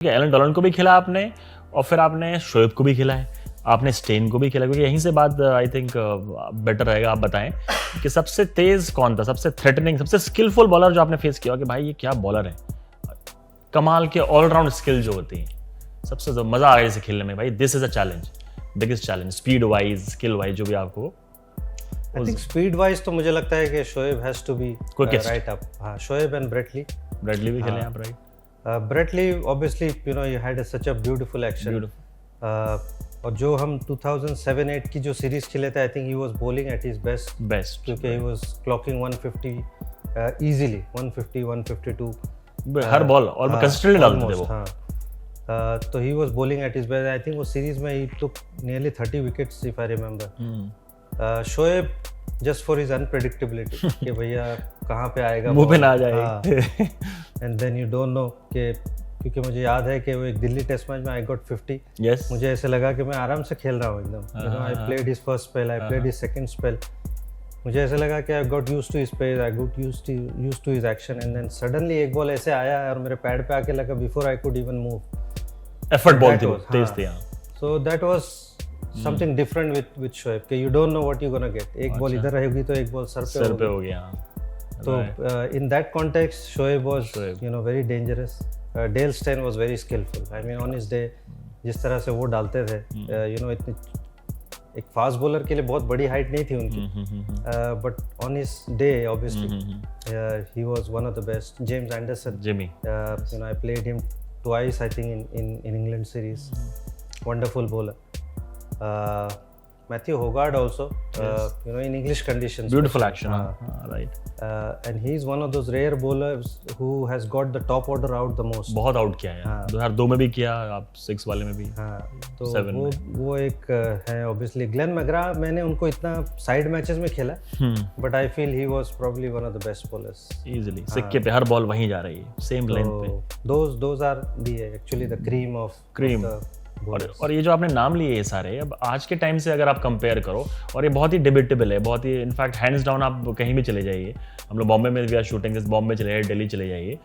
Elon डॉलन को भी खिला आपने और फिर आपने शोएब को भी खिला है, आपने स्टेन को भी खिला, क्योंकि यहीं से बात आई थिंक बेटर रहेगा आप बताएं कि सबसे तेज कौन था, सबसे थ्रेटनिंग, सबसे स्किलफुल बॉलर जो आपने फेस किया कि भाई ये क्या बॉलर है, कमाल के ऑलराउंड स्किल जो होती हैं, सबसे मजा आ गया इसे खेलने में, भाई this is a challenge, biggest challenge, speed wise, skill wise जो भी आपको। आई थिंक स्पीड वाइज तो मुझे लगता है कि Shoaib has to be right up. हाँ, शोएब एंड ब्रेटली भी खेले आप, right? Brett obviously you know he had such a beautiful action. और जो हम 2007-8 की जो सीरीज खेले थे, I think he was bowling at his best क्योंकि he was clocking 150 easily, 150 152 her ball और कंसिस्टेंटली डालते थे वो। हाँ, तो he was bowling at his best. I think वो सीरीज में he took nearly 30 wickets if I remember. Shoaib just for his unpredictability कि भैया कहाँ पे आएगा, मुंह पे ना आ जाए। And then you don't know कि क्योंकि मुझे याद है कि वो एक दिल्ली टेस्ट मैच में आई गॉट 50। yes. मुझे ऐसे लगा कि मैं आराम से खेल रहा हूँ एकदम। You know I played his first spell, I played his second spell. मुझे ऐसे लगा कि I got used to his pace, I got used to his action, and then suddenly एक बॉल ऐसे आया और मेरे पैड पे आके लगा before I could even move. Effort ball थी, तेज थी। So that was something different with Shoaib कि you don't know what you gonna gate. एक बॉल इधर रहेगी तो एक बॉल सर पे हो गया। So in that context, Shoaib was you know very dangerous. Dale Steyn was very skillful. I mean on his day, जिस तरह से वो डालते थे, you know इतनी एक फास्ट बॉलर के लिए बहुत बड़ी हाइट नहीं थी उनकी, but on his day obviously he was one of the best. James Anderson, Jimmy, you know I played him twice I think in England series. Wonderful bowler. Matthew Hogarth also, you know, in English conditions. Beautiful action, right. And he is one of those rare bowlers who has got the top order out the most. बहुत out किया है, 2002 में भी किया, आप 6 वाले में भी। हाँ, तो वो एक है obviously. Glenn McGrath, मैंने उनको इतना साइड मैचेस में खेला, but I feel he was probably one of the best bowlers. Easily, सिक्के पे हर बॉल वहीं जा रही है, same length पे। Those are the actually the cream of और ये जो आपने नाम लिए ये सारे, अब आज के टाइम से अगर आप कंपेयर करो, और ये बहुत ही डिबेटेबल है, बहुत ही इनफैक्ट हैंड्स डाउन, आप कहीं भी चले जाइए, हम लोग बॉम्बे में भी आज शूटिंग, बॉम्बे चले जाइए, दिल्ली चले जाइए,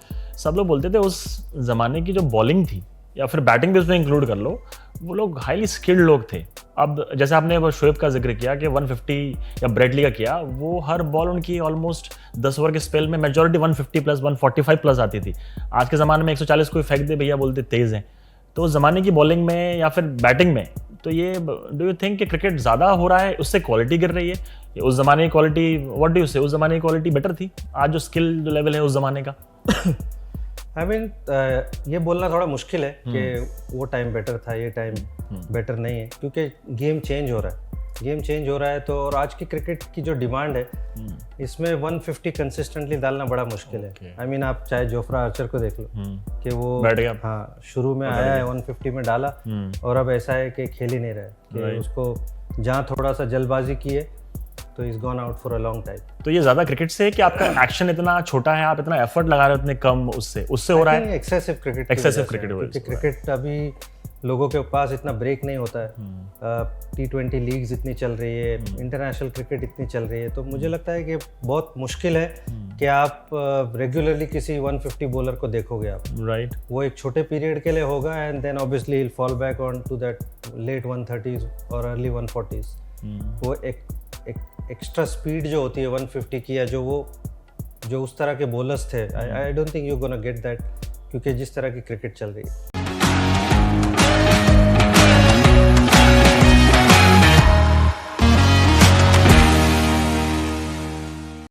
सब लोग बोलते थे उस ज़माने की जो बॉलिंग थी या फिर बैटिंग भी उसमें इंक्लूड कर लो, वो लोग हाईली स्किल्ड लोग थे। अब जैसे आपने शोएब का जिक्र किया कि 150 या ब्रेटली का किया, वो हर बॉल उनकी ऑलमोस्ट 10 ओवर के स्पेल में मेजॉरिटी 150 प्लस 145 प्लस आती थी। आज के ज़माने में 140 कोई फेंक दे भैया बोलते तेज़ हैं। तो उस ज़माने की बॉलिंग में या फिर बैटिंग में, तो ये डू यू थिंक कि क्रिकेट ज़्यादा हो रहा है, उससे क्वालिटी गिर रही है? उस ज़माने की क्वालिटी, व्हाट डू यू से, उस ज़माने की क्वालिटी बेटर थी? आज जो स्किल जो लेवल है उस ज़माने का आई मीन ये बोलना थोड़ा मुश्किल है कि वो टाइम बेटर था, ये टाइम बेटर नहीं है, क्योंकि गेम चेंज हो रहा है। तो और आज की क्रिकेट की जो डिमांड है, इसमें 150 कंसिस्टेंटली डालना बड़ा मुश्किल है। आई मीन आप चाहे जोफ्रा आर्चर को देख लो कि वो बैठ गया। हाँ, शुरू में आया है 150 में डाला, और अब ऐसा है कि खेल ही नहीं रहा है कि उसको जहाँ थोड़ा सा जल्दबाजी की है तो is gone out for a long time. तो ये ज्यादा क्रिकेट से है कि आपका एक्शन इतना छोटा है, आप इतना एफर्ट लगा रहे हो इतने कम, उससे हो रहा है? एक्सेसिव क्रिकेट अभी लोगों के पास इतना ब्रेक नहीं होता है। T20 लीग्स इतनी चल रही है, इंटरनेशनल क्रिकेट इतनी चल रही है, तो मुझे लगता है कि बहुत मुश्किल है कि आप रेगुलरली किसी 150 बॉलर को देखोगे आप, राइट। वो एक छोटे पीरियड के लिए होगा, and then obviously will fall back on to that late 130s और अर्ली 140s। वो एक एक्स्ट्रा स्पीड जो होती है 150 की, या जो उस तरह के बॉलर्स थे, I don't think you gonna get that, क्योंकि जिस तरह की क्रिकेट चल रही है।